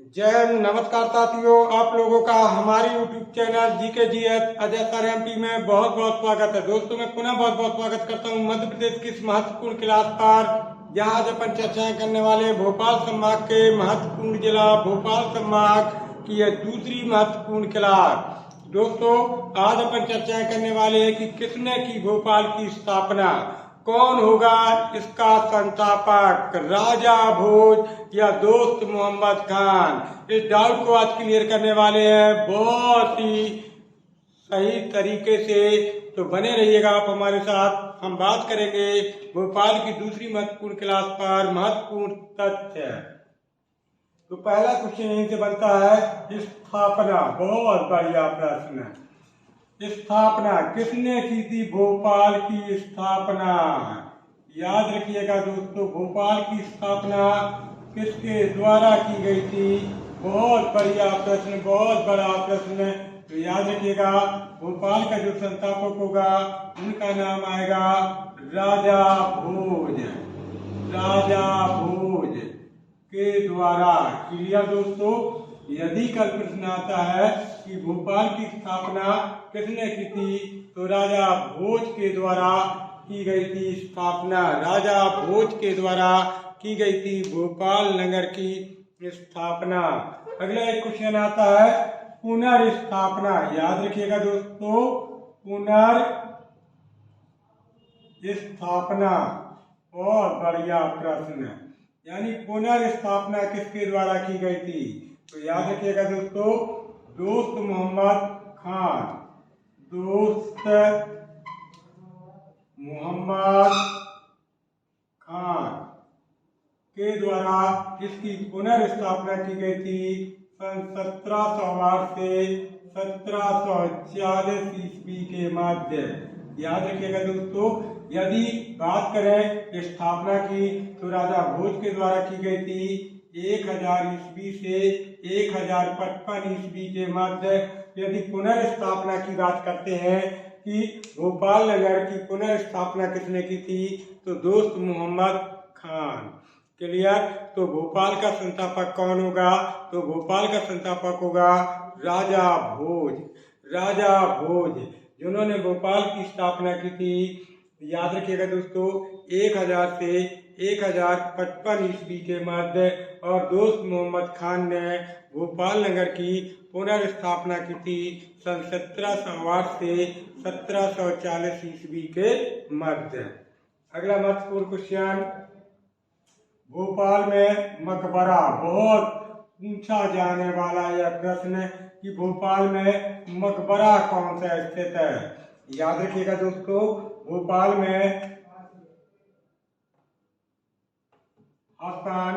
जय नमस्कार साथियों, आप लोगों का हमारे YouTube channel GKGS Ajay sir MP में बहुत बहुत स्वागत है। दोस्तों, मैं पुनः बहुत बहुत स्वागत करता हूं मध्य प्रदेश की इस महत्वपूर्ण क्लास पर, जहां आज अपन चर्चाएं करने वाले हैं भोपाल संभाग के महत्वपूर्ण जिला भोपाल संभाग की यह दूसरी महत्वपूर्ण क्लास। दोस्तों, आज अपन चर्चाएं करने वाले हैं कि किसने की भोपाल की स्थापना, कौन होगा इसका संस्थापक, राजा भोज या दोस्त मोहम्मद खान। इस डाउट को आज क्लियर करने वाले हैं बहुत ही सही तरीके से, तो बने रहिएगा आप हमारे साथ। हम बात करेंगे भोपाल की दूसरी महत्वपूर्ण क्लास पर महत्वपूर्ण तथ्य। तो पहला क्वेश्चन यहीं से बनता है, स्थापना। बहुत बढ़िया प्रश्न। स्थापना किसने की थी? भोपाल की स्थापना याद रखिएगा दोस्तों, भोपाल की स्थापना किसके द्वारा की गई थी? बहुत बढ़िया प्रश्न, बहुत बड़ा प्रश्न। तो याद रखिएगा, भोपाल का जो संस्थापक होगा उनका नाम आएगा राजा भोज। राजा भोज के द्वारा। क्लियर दोस्तों? यदि कल प्रश्न आता है कि भोपाल की स्थापना किसने की थी, तो राजा भोज के द्वारा की गई थी स्थापना। राजा भोज के द्वारा की गई थी भोपाल नगर की स्थापना। अगला एक क्वेश्चन आता है, पुनर्स्थापना। याद रखिएगा दोस्तों, पुनर्स्थापना। बहुत बढ़िया प्रश्न। यानी पुनर्स्थापना किसके द्वारा की गई थी? तो याद रखिएगा दोस्तों, दोस्त मोहम्मद खान। दोस्त मोहम्मद खान के द्वारा इसकी पुनर्स्थापना की गई थी सन 1708 से 1740 ईस्वी के मध्य। याद रखिएगा दोस्तों, यदि बात करें स्थापना की, तो राजा भोज के द्वारा की गई थी 1000 ईस्वी से 1055 ईस्वी के मध्य। यदि पुनर्स्थापना की बात करते हैं कि भोपाल नगर की पुनर्स्थापना किसने की थी, तो दोस्त मोहम्मद खान। क्लियर? तो भोपाल का संस्थापक कौन होगा? तो भोपाल का संस्थापक होगा राजा भोज। राजा भोज जिन्होंने भोपाल की स्थापना की थी। याद रखिएगा दोस्तों, 1000 से 1055 ईस्वी के मध्य। और दोस्त मोहम्मद खान ने भोपाल नगर की पुनर्स्थापना की थी सन 1708 से 1740 ईस्वी के मध्य। अगला महत्वपूर्ण क्वेश्चन, भोपाल में मकबरा। बहुत पूछा जाने वाला यह प्रश्न कि भोपाल में मकबरा कौन सा स्थित है। याद रखिएगा दोस्तों, भोपाल में हसन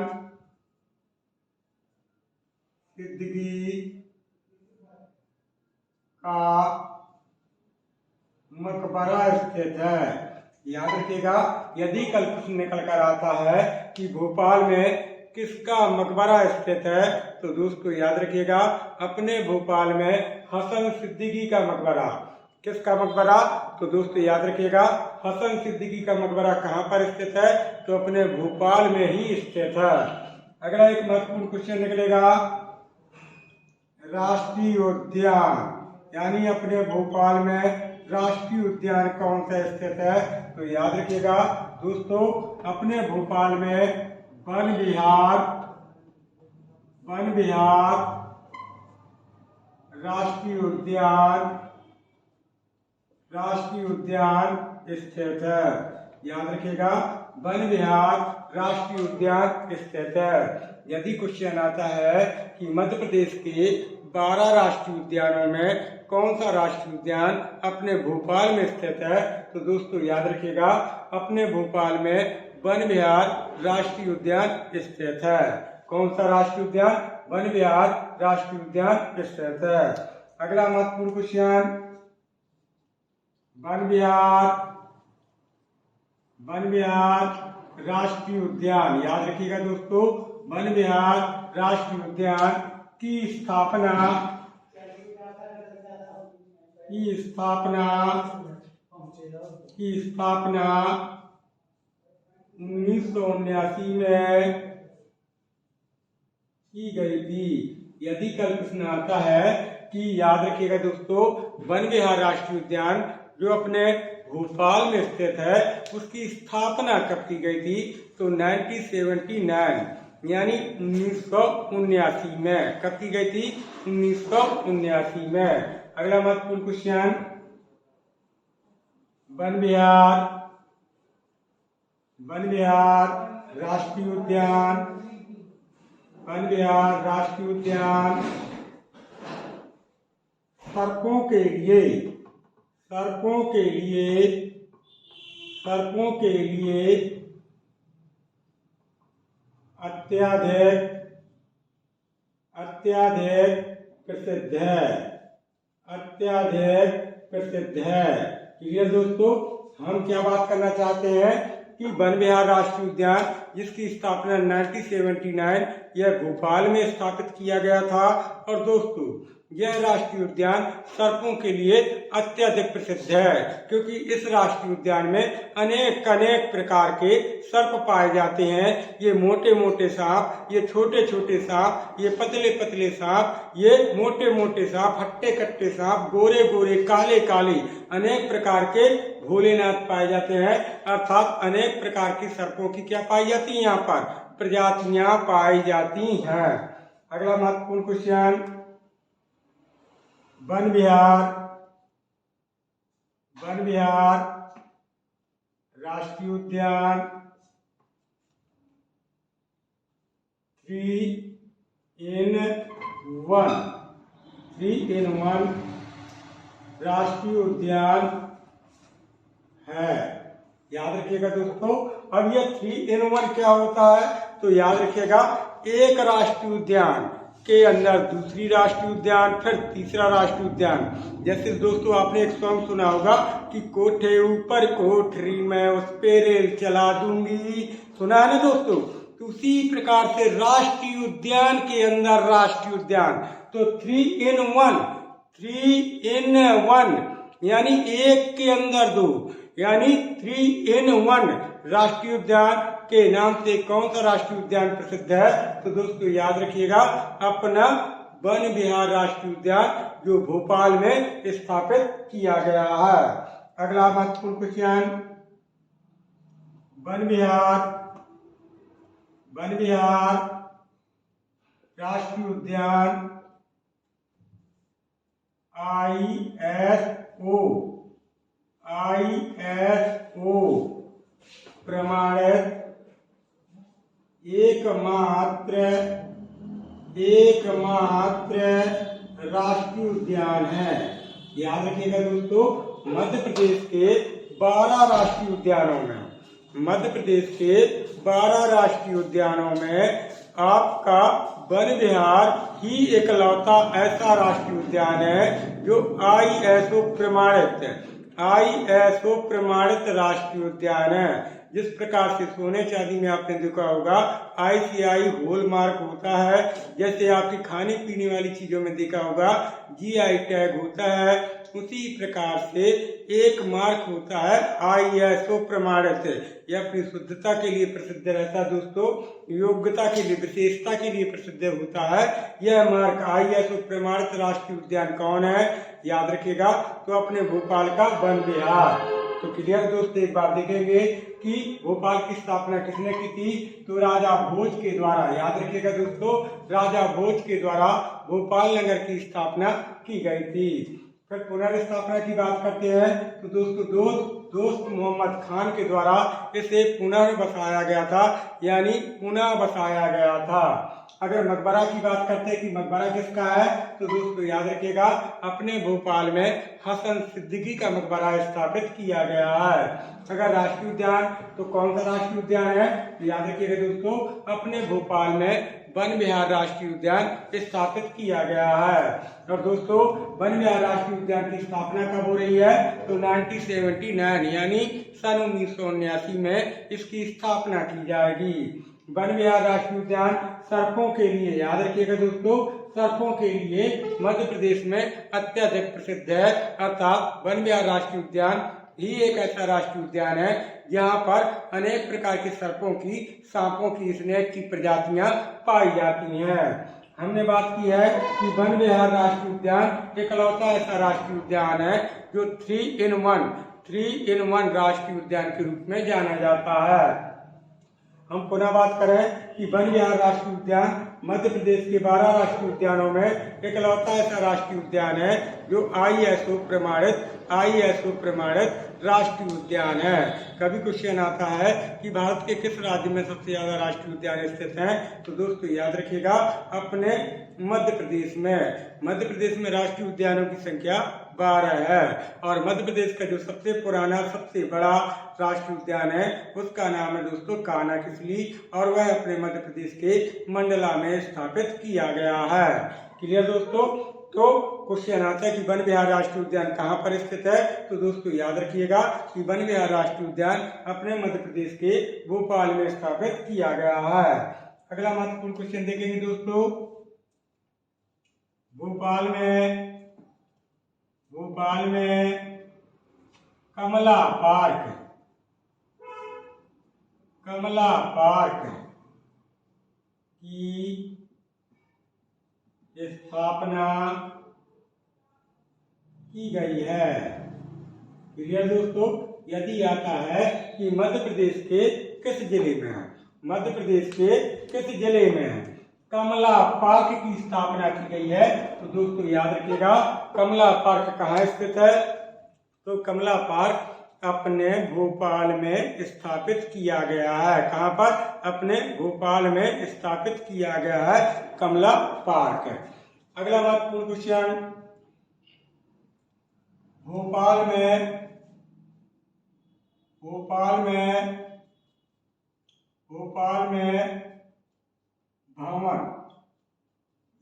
सिद्दीकी का मकबरा स्थित है। याद रखिएगा, यदि कल प्रश्न निकल कर आता है कि भोपाल में किसका मकबरा स्थित है, तो दोस्तों याद रखिएगा, अपने भोपाल में हसन सिद्दीकी का मकबरा। किसका मकबरा? तो दोस्तों याद रखिएगा, हसन सिद्दीकी का मकबरा कहाँ पर स्थित है? तो अपने भोपाल में ही स्थित है। अगला एक महत्वपूर्ण क्वेश्चन निकलेगा, राष्ट्रीय उद्यान। यानी अपने भोपाल में राष्ट्रीय उद्यान कौन सा स्थित है? तो याद रखिएगा दोस्तों, अपने भोपाल में वन विहार राष्ट्रीय उद्यान स्थित है। याद रखिएगा, वन विहार राष्ट्रीय उद्यान स्थित है। यदि क्वेश्चन आता है कि मध्य प्रदेश के 12 राष्ट्रीय उद्यानों में कौन सा राष्ट्रीय उद्यान अपने भोपाल में स्थित है, तो दोस्तों याद रखिएगा, अपने भोपाल में वन विहार राष्ट्रीय उद्यान स्थित है। कौन सा राष्ट्रीय उद्यान? वन विहार राष्ट्रीय उद्यान स्थित है। अगला महत्वपूर्ण क्वेश्चन, वन विहार राष्ट्रीय उद्यान। याद रखिएगा दोस्तों, वन विहार राष्ट्रीय उद्यान की स्थापना 1979 में की गई थी। यदि कल प्रश्न आता है कि याद रखिएगा दोस्तों, वन विहार राष्ट्रीय उद्यान जो अपने भोपाल में स्थित है उसकी स्थापना कब की गई थी, तो 1979 यानी 1979 में। कब की गई थी, 1979 में। अगला महत्वपूर्ण क्वेश्चन, वन विहार राष्ट्रीय उद्यान, वन विहार राष्ट्रीय उद्यान सर्पों के लिए अत्यधिक प्रसिद्ध है। क्लियर दोस्तों, हम क्या बात करना चाहते हैं कि वन विहार राष्ट्रीय उद्यान जिसकी स्थापना 1979 यह भोपाल में स्थापित किया गया था। और दोस्तों यह राष्ट्रीय उद्यान सर्पों के लिए अत्यधिक प्रसिद्ध है, क्योंकि इस राष्ट्रीय उद्यान में अनेक प्रकार के सर्प पाए जाते हैं। ये मोटे मोटे सांप, ये छोटे छोटे सांप, ये पतले पतले सांप, ये मोटे मोटे सांप, हट्टे कट्टे सांप, गोरे गोरे, काले काले, अनेक प्रकार के भोलेनाथ पाए जाते हैं। अर्थात अनेक प्रकार की सर्पों की क्या पाई जाती है, यहाँ पर प्रजातियां पाई जाती हैं। अगला महत्वपूर्ण क्वेश्चन, वन विहार राष्ट्रीय उद्यान 3 in 1 राष्ट्रीय उद्यान है। याद रखिएगा दोस्तों, अब ये 3 in 1 क्या होता है, तो याद रखिएगा एक राष्ट्रीय उद्यान के अंदर दूसरी राष्ट्रीय उद्यान, फिर तीसरा राष्ट्रीय उद्यान। जैसे दोस्तों आपने एक सॉन्ग सुना होगा कि कोठे ऊपर कोठरी में उस पे रेल चला दूंगी, सुना है ना दोस्तों। तो उसी प्रकार से राष्ट्रीय उद्यान के अंदर राष्ट्रीय उद्यान, तो 3 in 1 यानी एक के अंदर दो, यानी 3 in 1 राष्ट्रीय उद्यान के नाम से कौन सा राष्ट्रीय उद्यान प्रसिद्ध है, तो दोस्तों याद रखिएगा अपना वन विहार राष्ट्रीय उद्यान जो भोपाल में स्थापित किया गया है। अगला महत्वपूर्ण क्वेश्चन, वन विहार राष्ट्रीय उद्यान ISO प्रमाणित एकमात्र राष्ट्रीय उद्यान है। याद रखिएगा दोस्तों, मध्य प्रदेश के 12 राष्ट्रीय उद्यानों में आपका वन विहार ही एकलौता ऐसा राष्ट्रीय उद्यान है जो ISO प्रमाणित राष्ट्रीय उद्यान है। जिस प्रकार से सोने चांदी में आपने देखा होगा ICI हॉलमार्क होता है, जैसे आपकी खाने पीने वाली चीजों में देखा होगा GI टैग होता है, उसी प्रकार से एक मार्क होता है ISO प्रमाणित। यह अपनी शुद्धता के लिए प्रसिद्ध रहता है दोस्तों, योग्यता के लिए, विशेषता के लिए प्रसिद्ध होता है। यह मार्क ISO प्रमाणित राष्ट्रीय उद्यान कौन है, याद रखिएगा, तो अपने भोपाल का वन विहार। तो क्लियर दोस्तों, एक बार देखेंगे कि भोपाल की स्थापना किसने की थी, तो राजा भोज के द्वारा। याद रखिएगा दोस्तों, राजा भोज के द्वारा भोपाल नगर की स्थापना की गई थी। फिर पुनर्स्थापना की बात करते हैं तो दोस्तों दोस्त मोहम्मद खान के द्वारा इसे पुनः बसाया गया था, यानी पुनः बसाया गया था। अगर मकबरा की बात करते हैं कि मकबरा किसका है, तो दोस्तों याद रखिएगा अपने भोपाल में हसन सिद्दीकी का मकबरा स्थापित किया गया है। अगर राष्ट्रीय उद्यान तो कौन सा राष्ट्रीय उद्यान है, तो याद रखिएगा दोस्तों अपने भोपाल में वन विहार राष्ट्रीय उद्यान स्थापित किया गया है। और दोस्तों वन विहार राष्ट्रीय उद्यान की स्थापना कब हो रही है, तो 1979 यानी सन 1979 में इसकी स्थापना की जाएगी। वन विहार राष्ट्रीय उद्यान सर्पों के लिए, याद रखिएगा दोस्तों, सर्पों के लिए मध्य प्रदेश में अत्यधिक प्रसिद्ध है। अर्थात वन विहार राष्ट्रीय उद्यान ही एक ऐसा राष्ट्रीय उद्यान है जहाँ पर अनेक प्रकार के सर्पों की, सांपों की, स्नेक की प्रजातियां पाई जाती हैं। हमने बात की है कि वन विहार राष्ट्रीय उद्यान इकलौता ऐसा राष्ट्रीय उद्यान है जो 3 in 1 राष्ट्रीय उद्यान के रूप में जाना जाता है। हम पुनः बात करें कि वन विहार राष्ट्रीय उद्यान मध्य प्रदेश के 12 राष्ट्रीय उद्यानों में इकलौता ऐसा राष्ट्रीय उद्यान है जो ISO प्रमाणित राष्ट्रीय उद्यान है। कभी क्वेश्चन आता है कि भारत के किस राज्य में सबसे ज्यादा राष्ट्रीय उद्यान स्थित हैं, तो दोस्तों याद रखिएगा अपने मध्य प्रदेश में। मध्य प्रदेश में राष्ट्रीय उद्यानों की संख्या 12 है और मध्य प्रदेश का जो सबसे पुराना, सबसे बड़ा राष्ट्रीय उद्यान है उसका नाम है दोस्तों कान्हा किसली और वह अपने मध्य प्रदेश के मंडला में स्थापित किया गया है। क्लियर दोस्तों? तो क्वेश्चन आता है कि वन विहार राष्ट्रीय उद्यान कहाँ पर स्थित है, तो दोस्तों याद रखिएगा कि वन विहार राष्ट्रीय उद्यान अपने मध्य प्रदेश के भोपाल में स्थापित किया गया है। अगला महत्वपूर्ण क्वेश्चन देखेंगे दोस्तों। भोपाल में कमला पार्क की स्थापना की गई है। क्लियर दोस्तों? यदि आता है कि मध्य प्रदेश के किस जिले में है, मध्य प्रदेश के किस जिले में है कमला पार्क की स्थापना की गई है, तो दोस्तों याद रखिएगा कमला पार्क कहाँ स्थित है, तो कमला पार्क अपने भोपाल में स्थापित किया गया है। कहाँ पर? अपने भोपाल में स्थापित किया गया है कमला पार्क। अगला महत्वपूर्ण क्वेश्चन, भोपाल में भवन,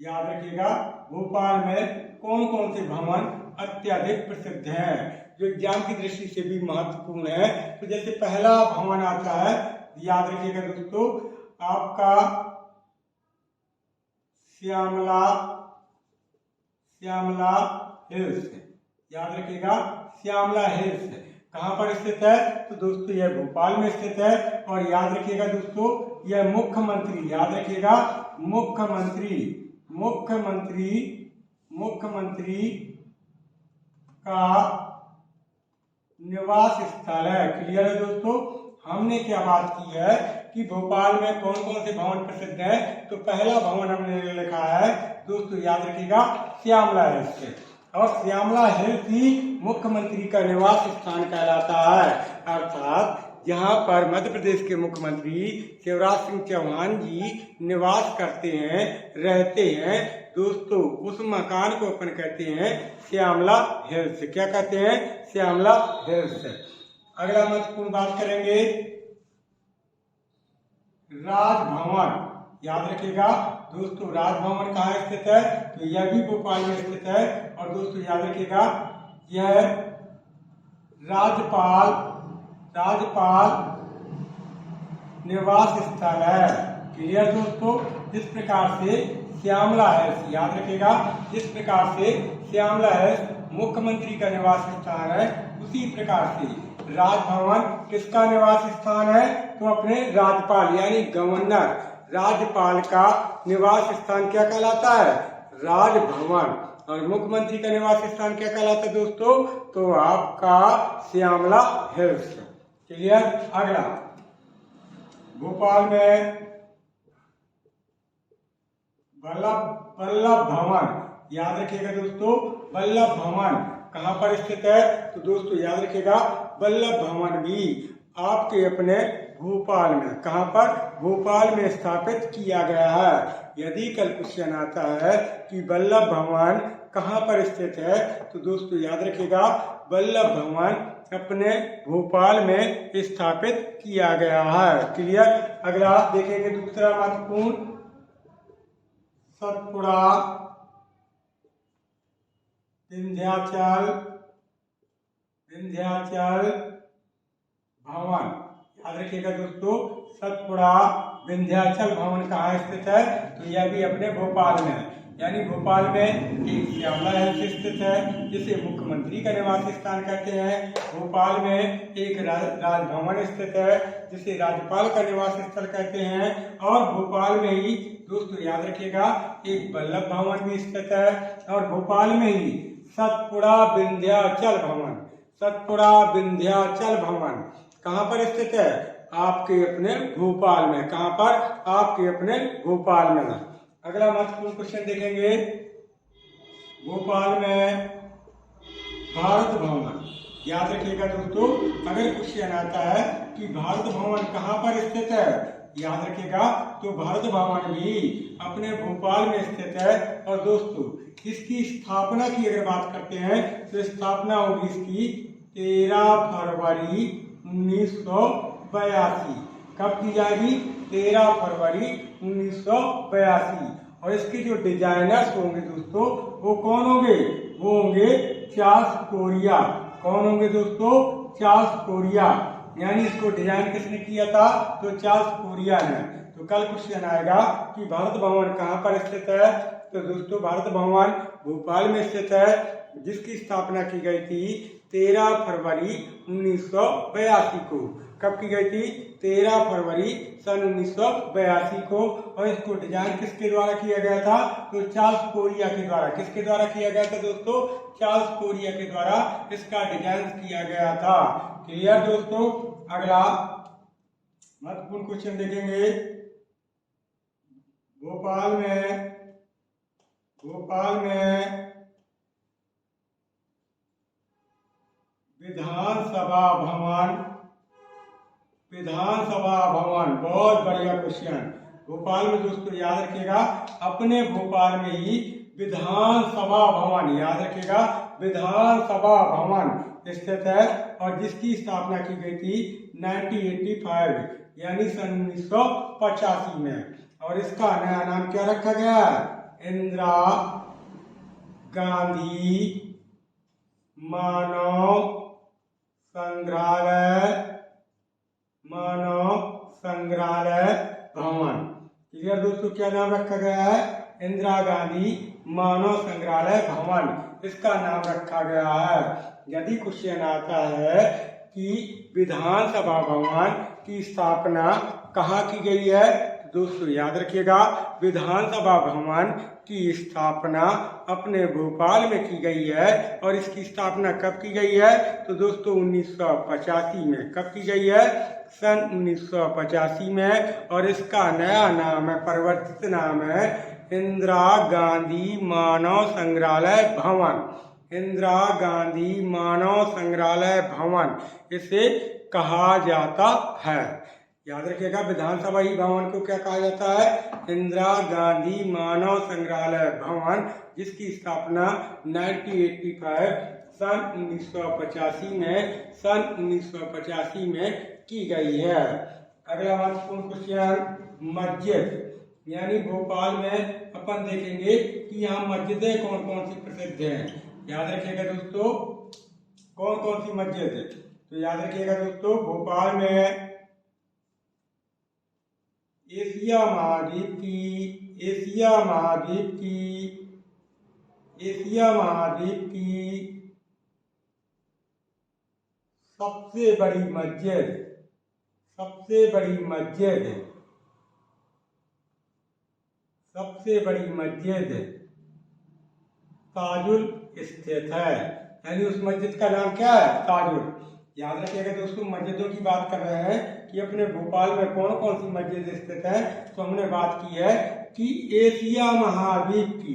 याद रखिएगा भोपाल में कौन कौन से भवन अत्यधिक प्रसिद्ध हैं, जो एग्जाम की दृष्टि से भी महत्वपूर्ण है। तो जैसे पहला भवन आता है, याद रखिएगा दोस्तों आपका श्यामला हिल्स, याद रखिएगा श्यामला हिल्स कहाँ पर स्थित है, तो दोस्तों यह भोपाल में स्थित है। और याद रखिएगा दोस्तों यह मुख्यमंत्री, याद रखिएगा मुख्यमंत्री का निवास स्थल है। क्लियर है दोस्तों? हमने क्या बात की है कि भोपाल में कौन कौन से भवन प्रसिद्ध हैं, तो पहला भवन हमने लिखा है दोस्तों याद रखिएगा श्यामला हिल्स, और श्यामला हिल्स ही मुख्यमंत्री का निवास स्थान कहलाता है। अर्थात जहाँ पर मध्य प्रदेश के मुख्यमंत्री शिवराज सिंह चौहान जी निवास करते हैं, रहते हैं दोस्तों, उस मकान को अपन कहते हैं श्यामला हिल्स। क्या कहते हैं? श्यामला हिल्स। अगला महत्वपूर्ण बात करेंगे राजभवन, याद रखिएगा दोस्तों राजभवन कहाँ स्थित है, तो यह भी भोपाल में स्थित है। और दोस्तों याद रखिएगा यह राज्यपाल निवास स्थल है। क्लियर दोस्तों? जिस प्रकार से श्यामला हिल्स, याद रखिएगा जिस प्रकार से श्यामला हिल्स मुख्यमंत्री का निवास स्थान है, उसी प्रकार से राजभवन किसका निवास स्थान है, तो अपने राज्यपाल यानी गवर्नर, राज्यपाल का निवास स्थान क्या कहलाता है? राजभवन। और मुख्यमंत्री का निवास स्थान क्या कहलाता है दोस्तों, तो आपका श्यामला हिल्स। क्लियर? अगला भोपाल में वल्लभ भवन, याद रखिएगा दोस्तों वल्लभ भवन कहाँ पर स्थित है, तो दोस्तों याद रखिएगा वल्लभ भवन भी आपके अपने भोपाल में, कहाँ पर? भोपाल में स्थापित किया गया है। यदि कल क्वेश्चन आता है कि वल्लभ भवन कहाँ पर स्थित है, तो दोस्तों याद रखिएगा वल्लभ भवन अपने भोपाल में स्थापित किया गया है। क्लियर? अगला देखेंगे दूसरा महत्वपूर्ण, सतपुड़ा विंध्याचल भवन, याद रखिएगा दोस्तों सतपुड़ा विंध्याचल भवन कहाँ स्थित है, तो यह भी अपने भोपाल में है। यानी भोपाल में एक श्यामला हिल्स स्थित है जिसे मुख्यमंत्री का निवास स्थान कहते हैं। भोपाल में एक राजभवन स्थित है जिसे राज्यपाल का निवास स्थल कहते हैं। और भोपाल में ही दोस्तों याद रखिएगा एक वल्लभ भवन भी स्थित है। और भोपाल में ही सतपुड़ा विंध्याचल भवन, सतपुड़ा विंध्याचल भवन कहाँ पर स्थित है? आपके अपने भोपाल में। कहाँ पर? आपके अपने भोपाल में। अगला महत्वपूर्ण क्वेश्चन देखेंगे, भोपाल में भारत भवन। याद रखिएगा दोस्तों, अगर क्वेश्चन आता है कि भारत भवन कहाँ पर स्थित है, याद रखिएगा तो भारत भवन भी अपने भोपाल में स्थित है। और दोस्तों इसकी स्थापना की अगर बात करते हैं तो स्थापना होगी इसकी 13 फरवरी 1982। कब की जाएगी? 13 फरवरी 1982। और इसके जो डिजाइनर्स होंगे दोस्तों वो कौन होंगे? वो होंगे चार्ल्स कोरिया। कौन होंगे दोस्तों? Charles Korea. यानी इसको डिजाइन किसने किया था? तो चार्ल्स कोरिया ने। तो कल क्वेश्चन आएगा कि भारत भवन कहाँ पर स्थित है, तो दोस्तों भारत भवन भोपाल में स्थित है जिसकी स्थापना की गई थी 13 फरवरी 1982 को। कब की गई थी? 13 फरवरी सन 1982 को। और इसको डिजाइन किसके द्वारा किया गया था? तो चार्ल्स कोरिया के द्वारा। किसके द्वारा किया गया था दोस्तों? चार्ल्स कोरिया के द्वारा इसका डिजाइन किया गया था। क्लियर दोस्तों? अगला महत्वपूर्ण क्वेश्चन देखेंगे, भोपाल में विधानसभा भवन। बहुत बढ़िया क्वेश्चन। भोपाल में दोस्तों याद रखिएगा अपने भोपाल में ही विधानसभा भवन, याद रखिएगा विधानसभा भवन स्थित है और जिसकी स्थापना की गई थी 1985 यानी सन 1985 में। और इसका नया नाम क्या रखा गया? इंदिरा गांधी मानव संग्रहालय भवन। क्लियर दोस्तों? क्या नाम रखा गया है? इंदिरा गांधी मानव संग्रहालय भवन इसका नाम रखा गया है। यदि क्वेश्चन आता है कि विधानसभा भवन की स्थापना कहाँ की गई है, दोस्तों याद रखिएगा विधानसभा भवन की स्थापना अपने भोपाल में की गई है। और इसकी स्थापना कब की गई है? तो दोस्तों 1985 में। कब की गई है? सन 1985 में। और इसका नया नाम है, परिवर्तित नाम है इंदिरा गांधी मानव संग्रहालय भवन। इंदिरा गांधी मानव संग्रहालय भवन इसे कहा जाता है। याद रखिएगा विधानसभा ही भवन को क्या कहा जाता है? इंदिरा गांधी मानव संग्रहालय भवन जिसकी स्थापना 1985 सन 1985 में की गई है। अगला महत्वपूर्ण क्वेश्चन, मस्जिद। यानी भोपाल में अपन देखेंगे कि यहाँ मस्जिदें कौन कौन सी प्रसिद्ध हैं। याद रखिएगा दोस्तों कौन कौन सी मस्जिद है, तो याद रखिएगा दोस्तों भोपाल में एशिया महाद्वीप की सबसे बड़ी मस्जिद ताजुल स्थित है। यानी उस मस्जिद का नाम क्या है? ताजुल। याद रखिएगा दोस्तों मस्जिदों की बात कर रहे हैं कि अपने भोपाल में कौन कौन सी मस्जिद स्थित है, तो हमने बात की है कि एशिया महाद्वीप की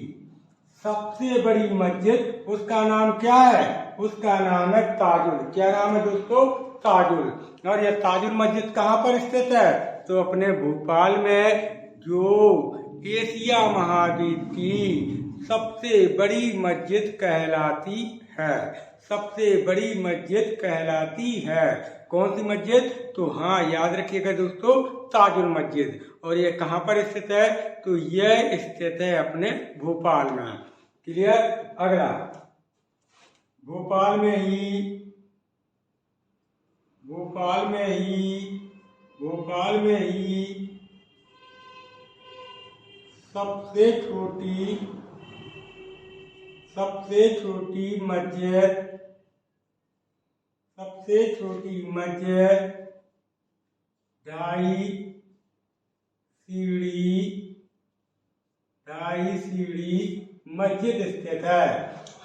सबसे बड़ी मस्जिद उसका नाम क्या है? उसका नाम है ताजुल। क्या नाम है दोस्तों? ताजुल। और यह ताजुल मस्जिद कहाँ पर स्थित है? तो अपने भोपाल में जो एशिया महाद्वीप की सबसे बड़ी मस्जिद कहलाती है। सबसे बड़ी मस्जिद कहलाती है। कौन सी मस्जिद? तो हाँ याद रखिएगा दोस्तों ताजुल मस्जिद। और ये कहाँ पर स्थित है? तो यह स्थित है अपने भोपाल में। क्लियर? अगला भोपाल में ही सबसे छोटी सबसे छोटी मस्जिद ढाई सीढ़ी मस्जिद स्थित है।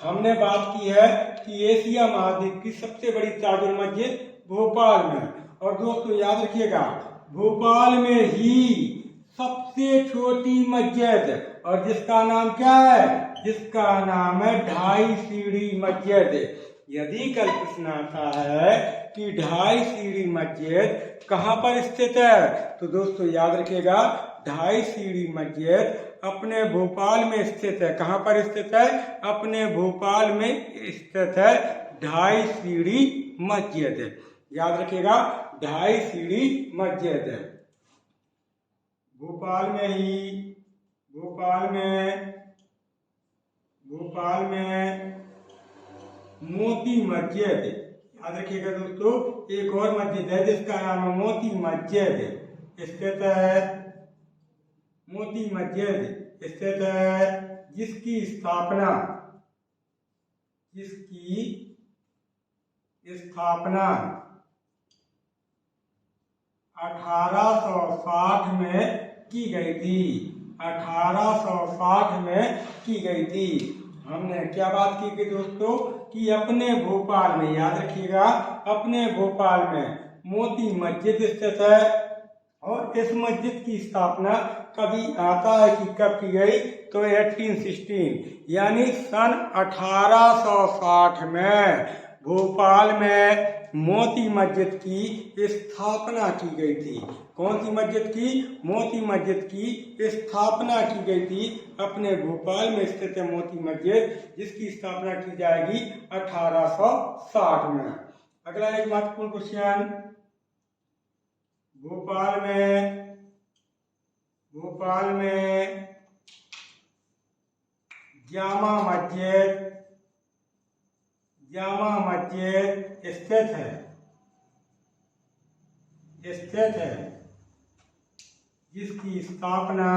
हमने बात की है कि एशिया महाद्वीप की सबसे बड़ी ताजुल मस्जिद भोपाल में। और दोस्तों याद रखिएगा, भोपाल में ही सबसे छोटी मस्जिद, और जिसका नाम क्या है, जिसका नाम है ढाई सीढ़ी मस्जिद। यदि कल प्रश्न आता है कि ढाई सीढ़ी मस्जिद कहाँ पर स्थित है, तो दोस्तों याद रखिएगा, ढाई सीढ़ी मस्जिद अपने भोपाल में स्थित है। कहाँ पर स्थित है, अपने भोपाल में स्थित है ढाई सीढ़ी मस्जिद। याद रखिएगा, ढाई सीढ़ी मस्जिद है भोपाल में मोती मस्जिद। याद रखिएगा दोस्तों, एक और मस्जिद है जिसका नाम है मोती मस्जिद स्थित है। मोती मस्जिद स्थित है, जिसकी स्थापना 1860 में की गई थी। 1860 में की गई थी। हमने क्या बात की कि दोस्तों, कि अपने भोपाल में, याद रखिएगा, अपने भोपाल में मोती मस्जिद स्थित है। और इस मस्जिद की स्थापना कभी आता है कि कब की गई, तो 1816 यानी सन 1860 में भोपाल में मोती मस्जिद की स्थापना की गई थी। कौन सी मस्जिद की, मोती मस्जिद की स्थापना की गई थी। अपने भोपाल में स्थित है मोती मस्जिद, जिसकी स्थापना की जाएगी 1860 में। अगला एक महत्वपूर्ण क्वेश्चन, भोपाल में जामा मस्जिद स्थित है, जिसकी स्थापना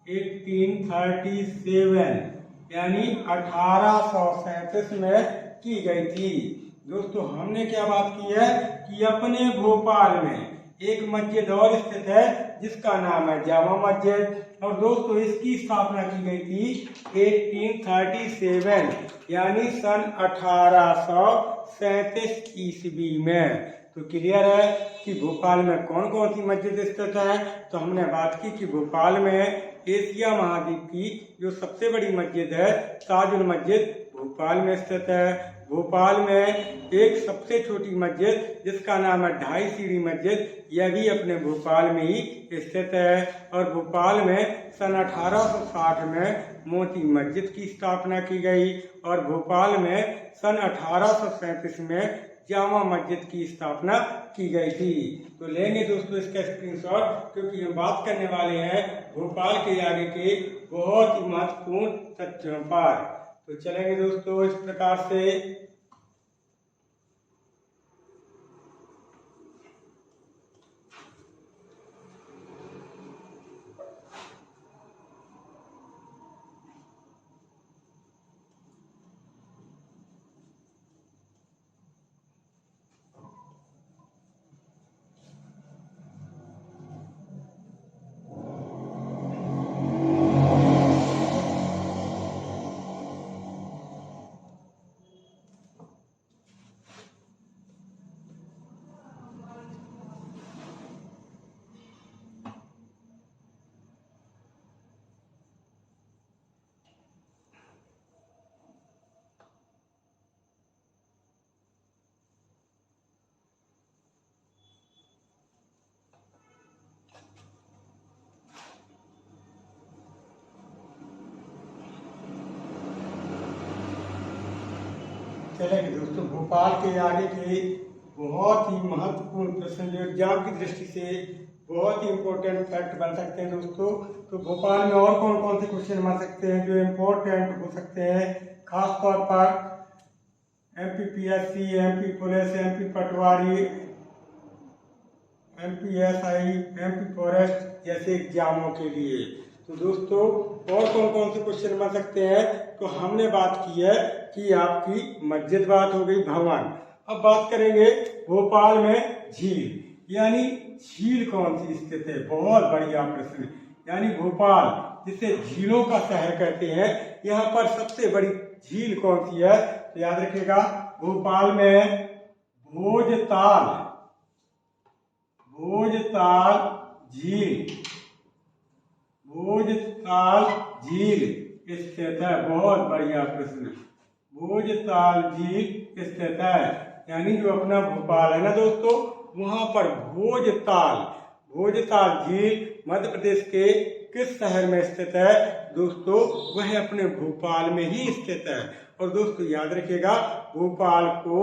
1837 यानी 1837 में की गई थी। दोस्तों हमने क्या बात की है कि अपने भोपाल में एक मस्जिद और स्थित है जिसका नाम है जामा मस्जिद। और दोस्तों इसकी स्थापना की गई थी 1837 यानी सन 1837 ईस्वी में। तो क्लियर है कि भोपाल में कौन कौन सी मस्जिद स्थित है। तो हमने बात की कि भोपाल में एशिया महाद्वीप की जो सबसे बड़ी मस्जिद है ताजुल मस्जिद भोपाल में स्थित है। भोपाल में एक सबसे छोटी मस्जिद जिसका नाम है ढाई सीढ़ी मस्जिद, यह भी अपने भोपाल में ही स्थित है। और भोपाल में सन 1860 में मोती मस्जिद की स्थापना की गई और भोपाल में सन 1837 में जामा मस्जिद की स्थापना की गई थी। तो लेंगे दोस्तों इसका स्क्रीनशॉट, क्योंकि हम बात करने वाले हैं भोपाल के आगे के बहुत ही महत्वपूर्ण तथ्यों पर। तो चलेंगे दोस्तों इस प्रकार से। चलेंगे दोस्तों भोपाल के आगे के बहुत ही महत्वपूर्ण प्रश्न जो एग्जाम की दृष्टि से बहुत ही इम्पोर्टेंट फैक्ट बन सकते हैं दोस्तों। तो भोपाल में और कौन कौन से क्वेश्चन बन सकते हैं जो इम्पोर्टेंट हो सकते हैं, खास तौर पर MPPSC, MP पुलिस, MP पटवारी, MPSI, MP फॉरेस्ट जैसे एग्जामों के लिए। तो दोस्तों और कौन कौन से क्वेश्चन बन सकते हैं, तो हमने बात की है कि आपकी मस्जिद बात हो गई, भवन। अब बात करेंगे भोपाल में झील, यानी झील कौन सी स्थित है, बहुत बढ़िया प्रश्न। यानी भोपाल जिसे झीलों का शहर कहते हैं, यहाँ पर सबसे बड़ी झील कौन सी है, तो याद रखिएगा भोपाल में भोजताल झील, भोजताल झील स्थित है। बहुत बढ़िया प्रश्न, भोजताल झील स्थित है। यानी जो अपना भोपाल है ना दोस्तों, वहां पर भोजताल झील मध्य प्रदेश के किस शहर में स्थित है दोस्तों, वह अपने भोपाल में ही स्थित है। और दोस्तों याद रखिएगा भोपाल को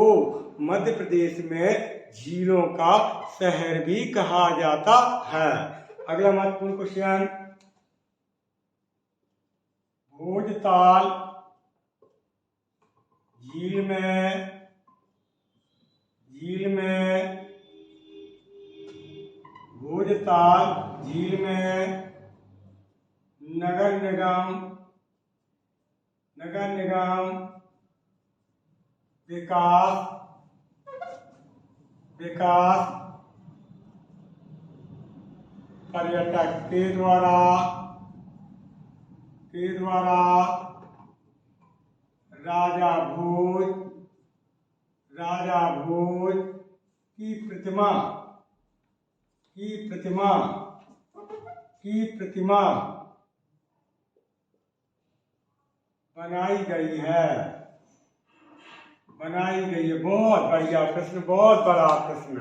मध्य प्रदेश में झीलों का शहर भी कहा जाता है। अगला महत्वपूर्ण क्वेश्चन, भोजताल झील में भोजताल झील में नगर निगम विकास पर्यटक के द्वारा राजा भोज की प्रतिमा बनाई गई है। बहुत बढ़िया प्रश्न, बहुत बड़ा प्रश्न।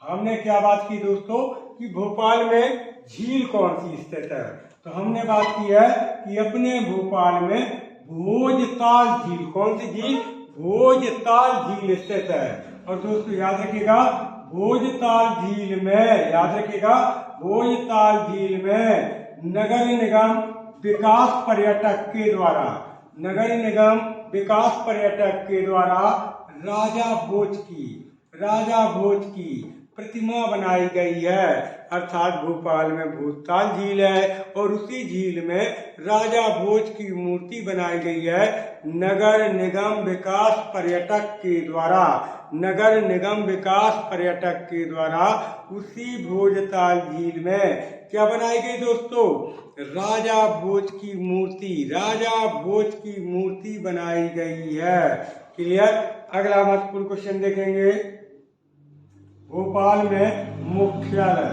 हमने क्या बात की दोस्तों कि भोपाल में झील कौन सी स्थित है, तो हमने बात की है कि अपने भोपाल में भोजताल झील, कौन सी झील, भोजताल झील स्थित है। और दोस्तों याद रखिएगा भोजताल झील में नगर निगम विकास पर्यटक के द्वारा राजा भोज की प्रतिमा बनाई गई है। अर्थात भोपाल में भोजताल झील है और उसी झील में राजा भोज की मूर्ति बनाई गई है नगर निगम विकास पर्यटक के द्वारा उसी भोजताल झील में क्या बनाई गई दोस्तों, राजा भोज की मूर्ति बनाई गई है। क्लियर। अगला महत्वपूर्ण क्वेश्चन देखेंगे, भोपाल में मुख्यालय,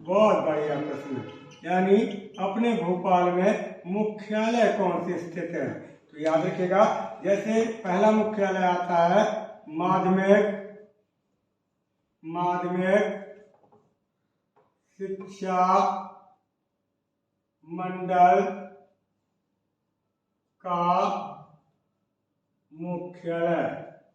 बहुत बढ़िया प्रश्न। यानी अपने भोपाल में मुख्यालय कौन से स्थित है, तो याद रखिएगा जैसे पहला मुख्यालय आता है माध्यमिक शिक्षा मंडल का मुख्यालय।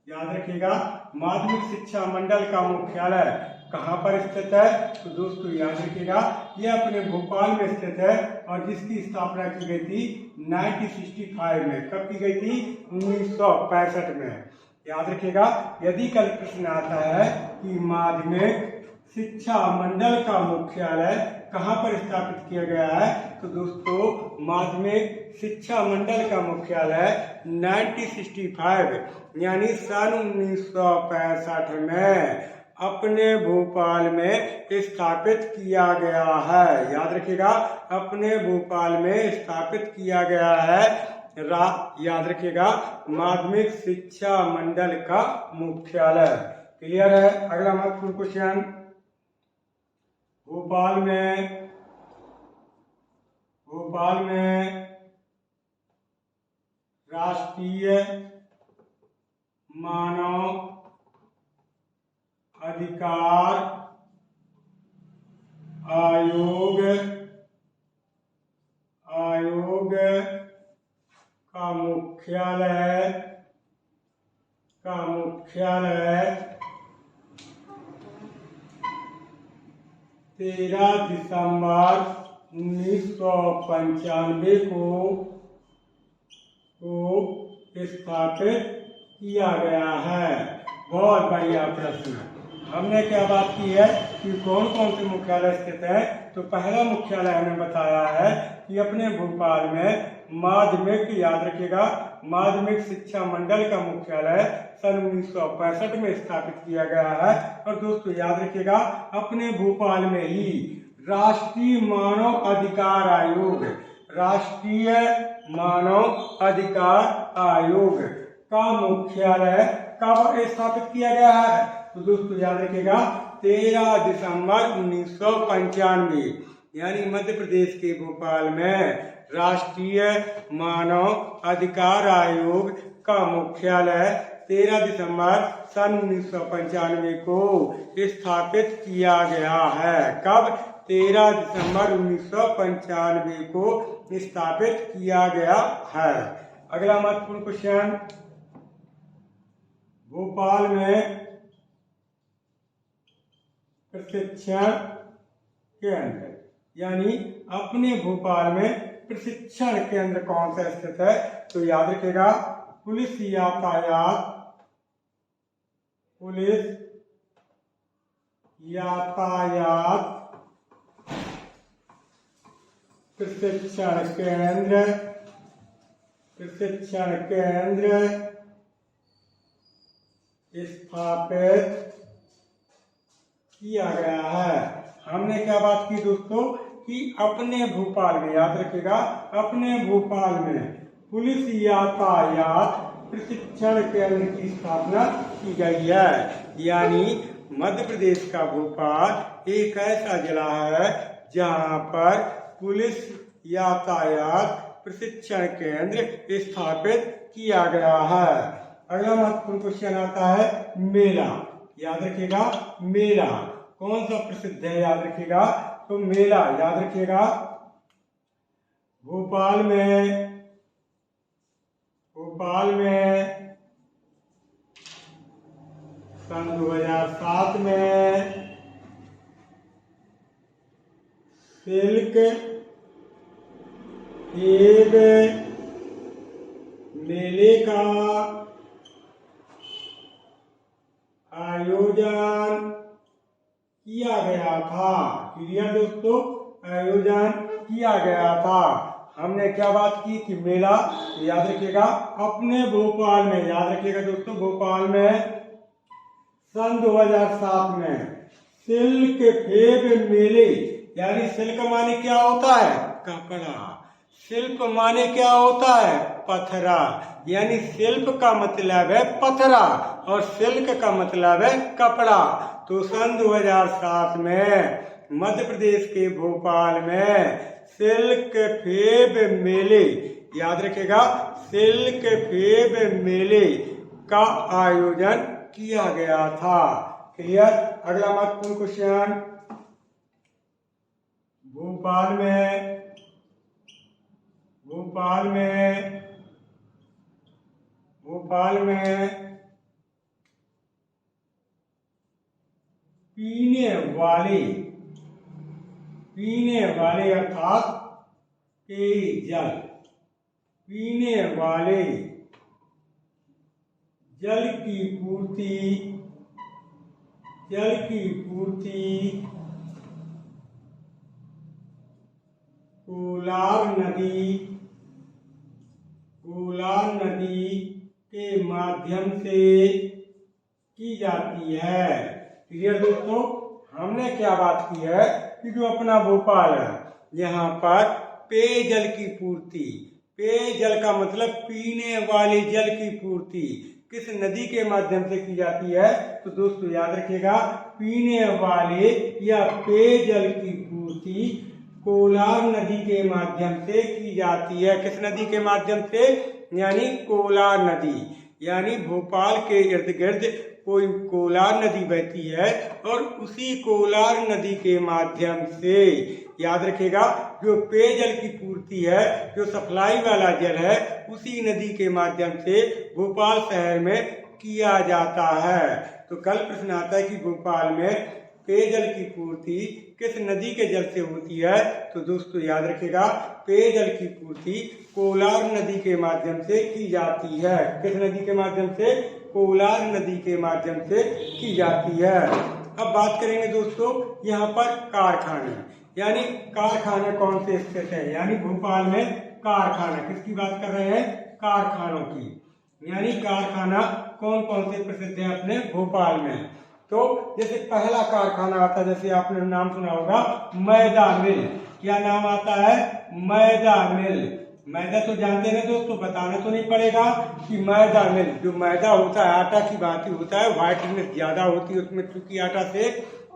याद रखिएगा माध्यमिक शिक्षा मंडल का मुख्यालय कहाँ पर स्थित है, तो दोस्तों याद रखिएगा यह अपने भोपाल में स्थित है और जिसकी स्थापना की गई थी 1965 में। कब की गई थी, 1965 में। याद रखिएगा यदि कल प्रश्न आता है कि माध्यमिक शिक्षा मंडल का मुख्यालय कहाँ पर स्थापित किया गया है, तो दोस्तों माध्यमिक शिक्षा मंडल का मुख्यालय 1965 यानी सन 1965 में अपने भोपाल में स्थापित किया गया है। याद रखिएगा अपने भोपाल में स्थापित किया गया है याद रखिएगा माध्यमिक शिक्षा मंडल का मुख्यालय। क्लियर है। अगला महत्वपूर्ण क्वेश्चन, भोपाल में राष्ट्रीय मानव अधिकार आयोग का मुख्यालय 13 दिसंबर 1995 को स्थापित किया गया है। बहुत बढ़िया प्रश्न। हमने क्या बात की है कि कौन कौन से मुख्यालय स्थित है। तो पहला मुख्यालय हमें बताया है कि अपने भोपाल में माध्यमिक, याद रखिएगा, माध्यमिक शिक्षा मंडल का मुख्यालय सन 1965 में स्थापित किया गया है। और दोस्तों याद रखिएगा, अपने भोपाल में ही राष्ट्रीय मानव अधिकार आयोग, राष्ट्रीय मानव अधिकार आयोग का मुख्यालय कब स्थापित किया गया है। तो दोस्तों याद रखिएगा 13 दिसंबर 1995, यानी मध्य प्रदेश के भोपाल में राष्ट्रीय मानव अधिकार आयोग का मुख्यालय 13 दिसंबर सन 1995 को स्थापित किया गया है। कब? 13 दिसंबर 1995 को स्थापित किया गया है। अगला महत्वपूर्ण क्वेश्चन, भोपाल में प्रशिक्षण केंद्र, यानी अपने भोपाल में प्रशिक्षण केंद्र कौन सा स्थित है। तो याद रखिएगा, पुलिस यातायात प्रशिक्षण केंद्र स्थापित किया गया है। हमने क्या बात की दोस्तों कि अपने भोपाल में, याद रखिएगा, अपने भोपाल में पुलिस यातायात प्रशिक्षण केंद्र की स्थापना की गई है। यानी मध्य प्रदेश का भोपाल एक ऐसा जिला है जहां पर पुलिस यातायात प्रशिक्षण केंद्र स्थापित किया गया है। अगला महत्वपूर्ण क्वेश्चन आता है मेला। याद रखिएगा, मेला कौन सा प्रसिद्ध है। याद रखिएगा, तो मेला याद रखिएगा, भोपाल में सन 2007 में सिल्क एव मेले का आयोजन किया गया था। क्लियर दोस्तों, आयोजन किया गया था। हमने क्या बात की कि मेला, याद रखिएगा, अपने भोपाल में, याद रखिएगा दोस्तों, भोपाल में सन 2007 में सिल्क फेब मेले, यानी सिल्क माने क्या होता है? कपड़ा। शिल्प माने क्या होता है? पथरा। यानी शिल्प का मतलब है पथरा और सिल्क का मतलब है कपड़ा। तो सन 2007 में मध्य प्रदेश के भोपाल में सिल्क फेब मेले, याद रखिएगा, सिल्क फेब मेले का आयोजन किया गया था। क्लियर। अगला महत्वपूर्ण क्वेश्चन, भोपाल में पीने वाले अर्थात पेयजल, पीने वाले जल की पूर्ति कोलार नदी के माध्यम से की जाती है। क्लियर दोस्तों, हमने क्या बात की है कि जो अपना भोपाल है यहाँ पर पेयजल की पूर्ति, पेयजल का मतलब पीने वाले जल की पूर्ति किस नदी के माध्यम से की जाती है। तो दोस्तों याद रखिएगा, पीने वाले या पेयजल की पूर्ति कोलार नदी के माध्यम से की जाती है। किस नदी के माध्यम से? यानी कोलार नदी। यानी भोपाल के इर्द गिर्द कोई कोलार नदी बहती है और उसी कोलार नदी के माध्यम से, याद रखिएगा, जो पेयजल की पूर्ति है, जो सप्लाई वाला जल है, उसी नदी के माध्यम से भोपाल शहर में किया जाता है। तो कल प्रश्न आता है कि भोपाल में पेयजल की पूर्ति किस नदी के जल से होती है। तो दोस्तों याद रखिएगा, पेयजल की पूर्ति कोलार नदी के माध्यम से की जाती है। किस नदी के माध्यम से? कोलार नदी के माध्यम से की जाती है। अब बात करेंगे दोस्तों यहाँ पर कारखाने, यानी कारखाने कौन से स्थित है, यानी भोपाल में कारखाना, किसकी बात कर रहे हैं, कारखानों की, यानी कारखाना कौन कौन से प्रसिद्ध है अपने भोपाल में। तो जैसे पहला कारखाना आता है, जैसे आपने नाम सुना होगा मैदा मिल। क्या नाम आता है, मैदा मिल। मैदा तो जानते हैं दोस्तों, बताना तो नहीं पड़ेगा कि मैदा मिल, जो मैदा होता है आटा की भांति होता है, व्हाइटनेस ज्यादा होती है उसमें चूंकि आटा से,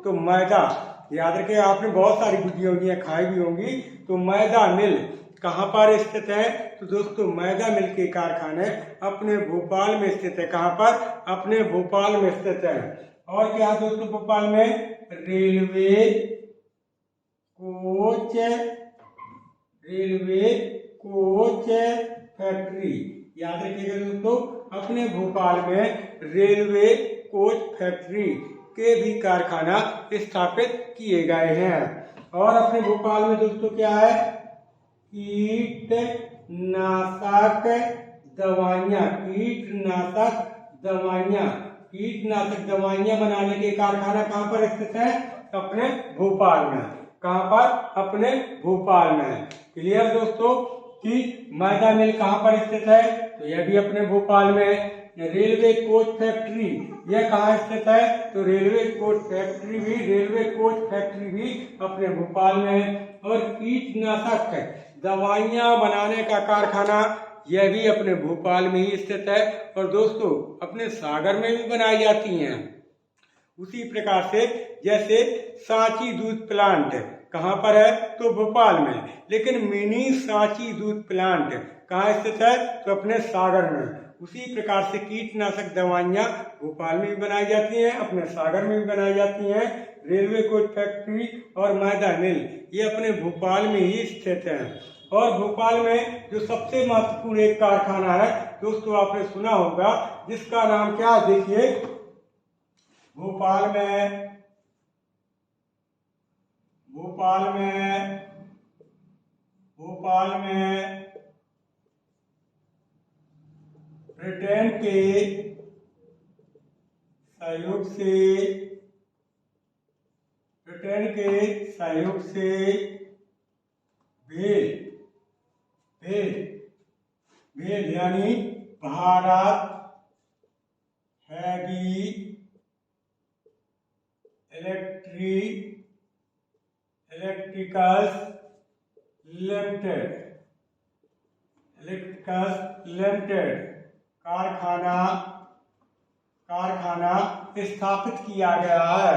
तो मैदा याद रखे, आपने बहुत सारी बुद्धि होंगी खाई भी होंगी। तो मैदा मिल कहाँ पर स्थित है, तो दोस्तों मैदा मिल के कारखाने अपने भोपाल में स्थित है। कहाँ पर, अपने भोपाल में स्थित है। और क्या है दोस्तों भोपाल में, रेलवे कोच फैक्ट्री। याद रखिएगा दोस्तों, अपने भोपाल में रेलवे कोच फैक्ट्री के भी कारखाना स्थापित किए गए हैं। और अपने भोपाल में दोस्तों क्या है, कीटनाशक दवाइयां बनाने के कारखाना कहाँ पर स्थित है, अपने भोपाल में। कहाँ पर, अपने भोपाल में। क्लियर दोस्तों कि मैदा मिल कहाँ पर स्थित है, तो यह भी अपने भोपाल में। रेलवे कोच फैक्ट्री यह कहाँ स्थित है, तो रेलवे कोच फैक्ट्री भी अपने भोपाल में। और कीटनाशक दवाइयां बनाने का कारखाना यह भी अपने भोपाल में ही स्थित है। और दोस्तों अपने सागर में भी बनाई जाती हैं। उसी प्रकार से जैसे सांची दूध प्लांट कहाँ पर है, तो भोपाल में, लेकिन मिनी सांची दूध प्लांट कहाँ स्थित है, तो अपने सागर में। उसी प्रकार से कीटनाशक दवाइयां भोपाल में भी बनाई जाती हैं, अपने सागर में भी बनाई जाती हैं। रेलवे कोच फैक्ट्री और मैदा मिल ये अपने भोपाल में ही स्थित है। और भोपाल में जो सबसे महत्वपूर्ण एक कारखाना है दोस्तों, आपने सुना होगा, जिसका नाम क्या है, देखिए भोपाल में ब्रिटेन के सहयोग से भेल यानी भारत हैवी इलेक्ट्रिकल्स लिमिटेड कारखाना स्थापित किया गया है।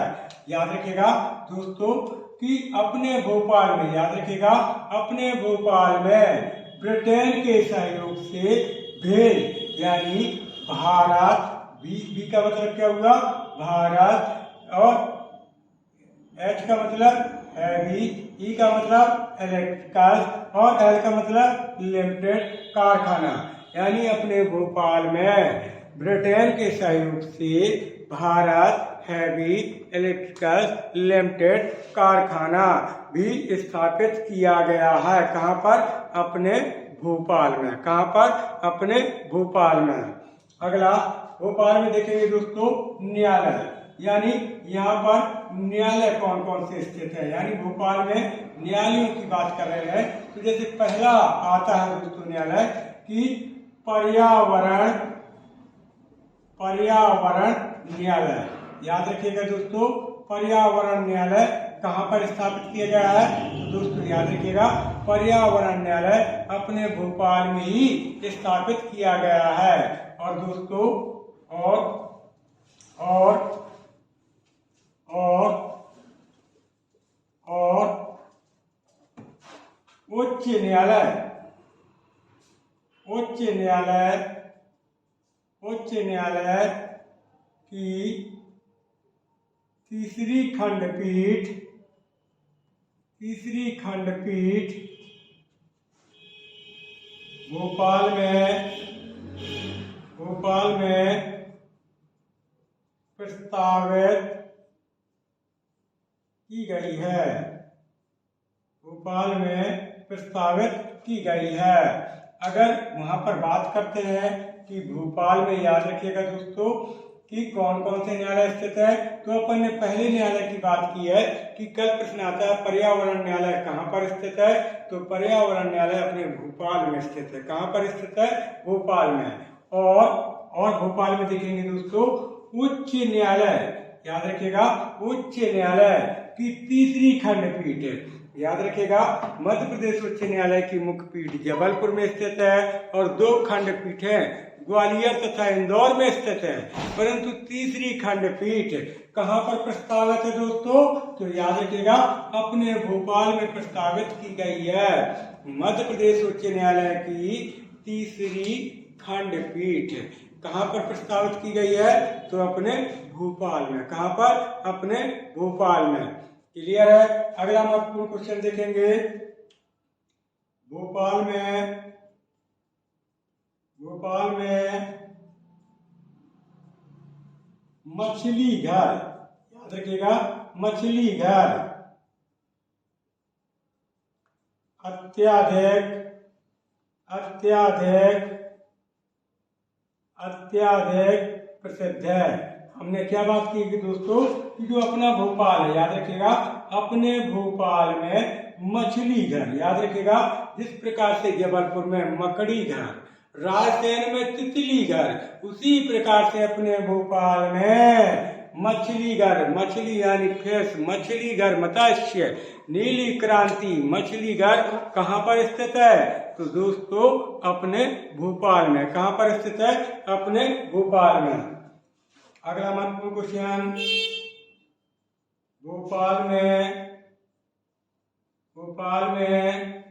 याद रखिएगा दोस्तों कि अपने भोपाल में, याद रखिएगा अपने भोपाल में ब्रिटेन के सहयोग से भेल यानी भारत, बी का मतलब क्या हुआ, भारत, और एच का मतलब हैवी, ई का मतलब इलेक्ट्रिकल, और एल का मतलब लिमिटेड कारखाना, यानी अपने भोपाल में ब्रिटेन के सहयोग से भारत हैवी इलेक्ट्रिकल लिमिटेड कारखाना भी स्थापित किया गया है। कहाँ पर, अपने भोपाल में। कहाँ पर, अपने भोपाल में। अगला भोपाल में देखेंगे दोस्तों न्यायालय, यानी यहाँ पर न्यायालय कौन कौन से स्थित है, यानी भोपाल में न्यायालयों की बात कर रहे हैं। तो जैसे पहला आता है दोस्तों न्यायालय कि पर्यावरण न्यायालय। याद रखिएगा दोस्तों, पर्यावरण न्यायालय कहाँ पर स्थापित किया गया है, तो दोस्तों याद रखिएगा पर्यावरण न्यायालय अपने भोपाल में ही स्थापित किया गया है। और दोस्तों और उच्च न्यायालय की तीसरी खंडपीठ भोपाल में प्रस्तावित की गई है। भोपाल में प्रस्तावित की गई है। अगर वहां पर बात करते हैं कि भोपाल में, याद रखिएगा दोस्तों कि कौन कौन से न्यायालय स्थित है। तो अपन ने पहले न्यायालय की बात की है कि कल प्रश्न आता है पर्यावरण न्यायालय कहाँ पर स्थित है। तो पर्यावरण न्यायालय अपने भोपाल में स्थित है। कहाँ पर स्थित है? भोपाल में। और भोपाल में देखेंगे दोस्तों उच्च न्यायालय, याद रखिएगा उच्च न्यायालय की तीसरी खंडपीठ, याद रखिएगा मध्य प्रदेश उच्च न्यायालय की मुख्य पीठ जबलपुर में स्थित है और 2 खंडपीठें ग्वालियर तथा इंदौर में स्थित है। परंतु तीसरी खंडपीठ कहाँ पर प्रस्तावित है दोस्तों? तो याद रखिएगा अपने भोपाल में प्रस्तावित की गई है। मध्य प्रदेश उच्च न्यायालय की तीसरी खंडपीठ कहाँ पर प्रस्तावित की गई है? तो अपने भोपाल में। कहाँ पर? अपने भोपाल में। क्लियर है? अगला महत्वपूर्ण क्वेश्चन देखेंगे। भोपाल में मछली घर, याद रखिएगा मछली घर अत्याधिक प्रसिद्ध है। हमने क्या बात की कि दोस्तों कि जो अपना भोपाल है, याद रखिएगा अपने भोपाल में मछली घर, याद रखिएगा जिस प्रकार से जबलपुर में मकड़ी घर, रायसेन में तितली घर, उसी प्रकार से अपने भोपाल में मछली घर, मछली यानी फिश, मछली घर मत्स्य, नीली क्रांति मछली घर कहाँ पर स्थित है? तो दोस्तों अपने भोपाल में। कहाँ पर स्थित है? अपने भोपाल में। अगला महत्वपूर्ण क्वेश्चन, भोपाल में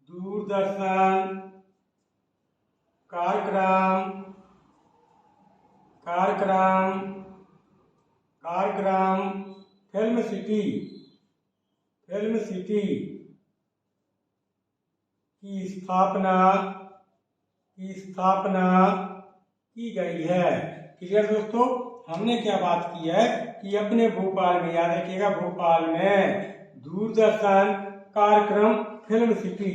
दूरदर्शन कार्यक्रम फिल्म सिटी की स्थापना की गई है। क्लियर दोस्तों? हमने क्या बात की है कि अपने भोपाल में, याद रखिएगा भोपाल में दूरदर्शन कार्यक्रम फिल्म सिटी,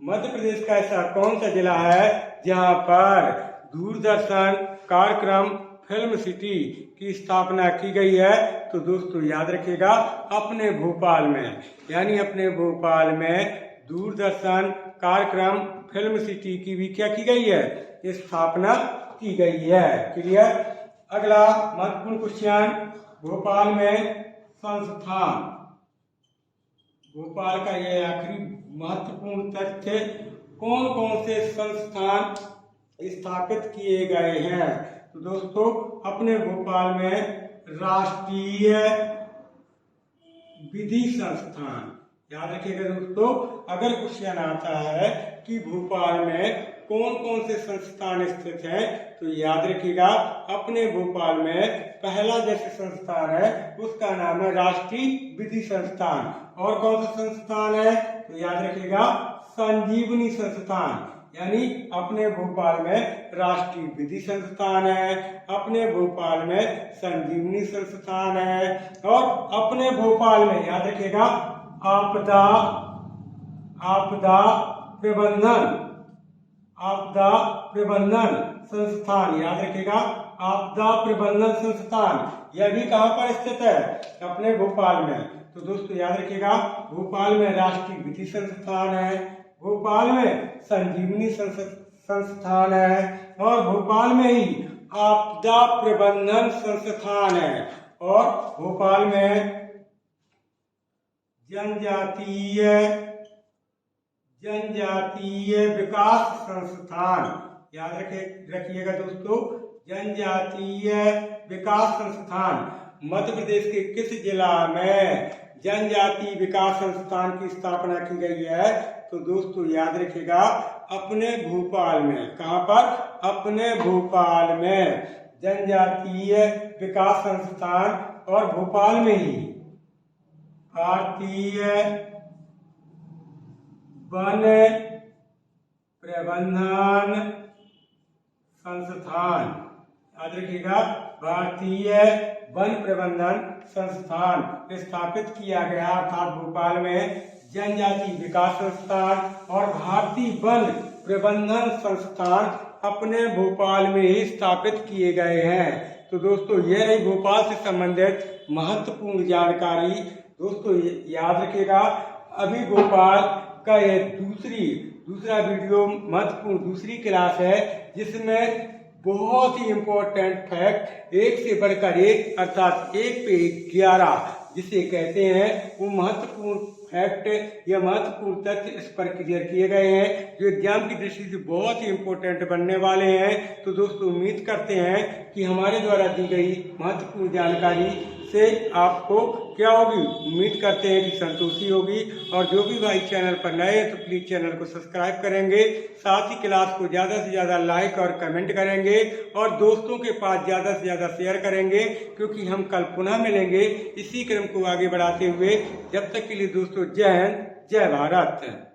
मध्य प्रदेश का ऐसा कौन सा जिला है जहां पर दूरदर्शन कार्यक्रम फिल्म सिटी की स्थापना की गई है? तो दोस्तों याद रखिएगा अपने भोपाल में, यानी अपने भोपाल में दूरदर्शन कार्यक्रम फिल्म सिटी की भी क्या की गई है? स्थापना की गई है। क्लियर? अगला महत्वपूर्ण क्वेश्चन, भोपाल में संस्थान, भोपाल का यह आखिरी महत्वपूर्ण तथ्य, कौन कौन से संस्थान स्थापित किए गए हैं? तो दोस्तों अपने भोपाल में राष्ट्रीय विधि संस्थान, याद रखिएगा दोस्तों अगर क्वेश्चन आता है कि भोपाल में कौन कौन से संस्थान स्थित हैं, तो याद रखिएगा अपने भोपाल में पहला जैसे संस्थान है उसका नाम है राष्ट्रीय विधि संस्थान। और कौन सा संस्थान है? तो याद रखिएगा संजीवनी संस्थान, यानी अपने भोपाल में राष्ट्रीय विधि संस्थान है, अपने भोपाल में संजीवनी संस्थान है, और अपने भोपाल में याद रखिएगा आपदा प्रबंधन संस्थान, याद रखिएगा आपदा प्रबंधन संस्थान, यह भी कहाँ पर स्थित है? अपने भोपाल में। तो दोस्तों याद रखिएगा भोपाल में राष्ट्रीय विधि संस्थान है, भोपाल में संजीवनी संस्थान है, और भोपाल में ही आपदा प्रबंधन संस्थान है, और भोपाल में जनजातीय विकास संस्थान, याद रखिएगा दोस्तों जनजातीय विकास संस्थान, मध्य प्रदेश के किस जिला में जनजातीय विकास संस्थान की स्थापना की गई है? तो दोस्तों याद रखिएगा अपने भोपाल में। कहाँ पर? अपने भोपाल में जनजातीय विकास संस्थान, और भोपाल में ही भारतीय वन प्रबंधन संस्थान, याद रखिएगा भारतीय वन प्रबंधन संस्थान स्थापित किया गया, अर्थात भोपाल में जनजाति विकास संस्थान और भारतीय वन प्रबंधन संस्थान अपने भोपाल में ही स्थापित किए गए हैं। तो दोस्तों ये रही भोपाल से संबंधित महत्वपूर्ण जानकारी। दोस्तों याद रखिएगा, अभी भोपाल का ये दूसरा वीडियो महत्वपूर्ण दूसरी क्लास है, जिसमें बहुत ही इम्पोर्टेंट फैक्ट एक से बढ़कर एक अर्थात 1 पे 11 जिसे कहते हैं, वो महत्वपूर्ण फैक्ट या महत्वपूर्ण तथ्य इस पर क्लियर किए गए हैं, जो एग्जाम की दृष्टि से बहुत ही इम्पोर्टेंट बनने वाले हैं। तो दोस्तों उम्मीद करते हैं कि हमारे द्वारा दी गई महत्वपूर्ण जानकारी से आपको क्या होगी, उम्मीद करते हैं कि संतुष्टि होगी। और जो भी भाई चैनल पर नए हैं तो प्लीज चैनल को सब्सक्राइब करेंगे, साथ ही क्लास को ज़्यादा से ज़्यादा लाइक और कमेंट करेंगे और दोस्तों के पास ज़्यादा से ज़्यादा शेयर करेंगे, क्योंकि हम कल पुनः मिलेंगे इसी क्रम को आगे बढ़ाते हुए। जब तक के लिए दोस्तों जय हिंद, जय भारत।